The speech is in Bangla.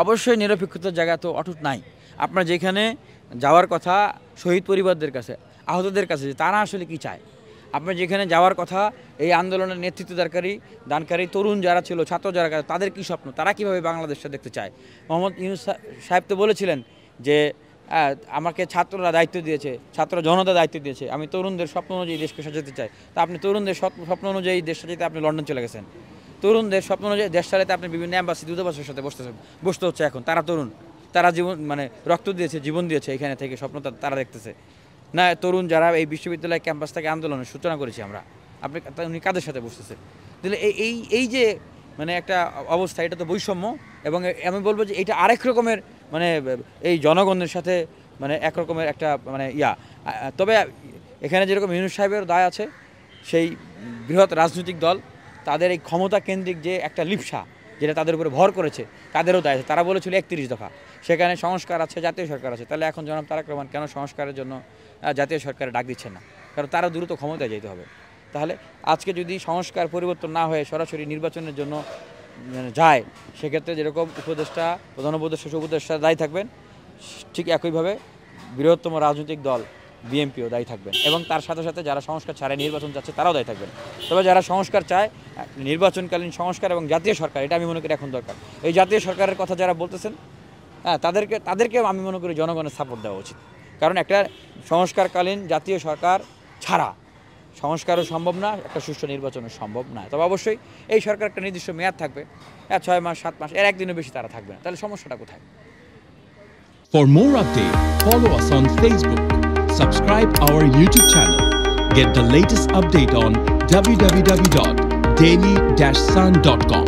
অবশ্যই নিরপেক্ষতার জায়গা তো অটুট নাই। আপনার যেখানে যাওয়ার কথা শহীদ পরিবারদের কাছে, আহতদের কাছে, তারা আসলে কি চায়। আপনার যেখানে যাওয়ার কথা এই আন্দোলনের নেতৃত্ব দানকারী তরুণ যারা ছিল, ছাত্র যারা, তাদের কী স্বপ্ন, তারা কীভাবে বাংলাদেশটা দেখতে চায়। মোহাম্মদ ইউনূস সাহেব তো বলেছিলেন যে আমাকে ছাত্ররা দায়িত্ব দিয়েছে, ছাত্র জনতা দায়িত্ব দিয়েছে, আমি তরুণদের স্বপ্ন অনুযায়ী দেশকে সাজাতে চাই। তা আপনি তরুণদের স্বপ্ন অনুযায়ী দেশ সাজাতে আপনি লন্ডন চলে গেছেন। তরুণদের স্বপ্ন অনুযায়ী দেশ চালাতে আপনি বিভিন্ন অ্যাম্বাসি দূতাবাসের সাথে বসতে হচ্ছে এখন। তারা তরুণ, তারা জীবন রক্ত দিয়েছে, জীবন দিয়েছে, এখানে থেকে স্বপ্ন তারা দেখতেছে না। তরুণ যারা এই বিশ্ববিদ্যালয় ক্যাম্পাস থেকে আন্দোলনের সূচনা করেছি আমরা, উনি কাদের সাথে বসতেছে। তাহলে এই যে একটা অবস্থা, এটা তো বৈষম্য। এবং আমি বলবো যে এটা আরেক রকমের এই জনগণের সাথে এক রকমের একটা তবে এখানে যেরকম ইউনূস সাহেবের দায় আছে, সেই বৃহৎ রাজনৈতিক দল তাদের এই ক্ষমতা কেন্দ্রিক যে একটা লিপ্সা যেটা তাদের উপরে ভর করেছে, তাদেরও দায় আছে। তারা বলেছিল 31 দফা, সেখানে সংস্কার আছে, জাতীয় সরকার আছে। তাহলে এখন জনাব তারেক রহমান কেন সংস্কারের জন্য জাতীয় সরকারে ডাক দিচ্ছেন না? কারণ তারা দ্রুত ক্ষমতায় যেতে হবে। তাহলে আজকে যদি সংস্কার পরিবর্তন না হয়ে সরাসরি নির্বাচনের জন্য যায়, সেক্ষেত্রে যেরকম প্রধান উপদেষ্টা দায়ী থাকবেন, ঠিক একইভাবে বৃহত্তম রাজনৈতিক দল বিএনপিও দায়ী থাকবেন। এবং তার সাথে সাথে যারা সংস্কার ছাড়ে নির্বাচন চাচ্ছে, তারাও দায়ী থাকবেন। তবে যারা সংস্কার চায়, নির্বাচনকালীন সংস্কার এবং জাতীয় সরকার, এটা আমি মনে করি এখন দরকার। এই জাতীয় সরকারের কথা যারা বলতেছেন, তাদেরকেও আমি মনে করি জনগণের সাপোর্ট দেওয়া উচিত। কারণ একটা সংস্কারকালীন জাতীয় সরকার ছাড়া সংস্কারও সম্ভব না, একটা সুষ্ঠু নির্বাচনও সম্ভব না। তবে অবশ্যই এই সরকার একটা নির্দিষ্ট মেয়াদ থাকবে, 6 মাস 7 মাস, এর একদিনও বেশি তারা থাকবে না। তাহলে সমস্যাটা কোথায়? For more updates, follow us on Facebook, subscribe our YouTube channel, get the latest update on www.daily-sun.com.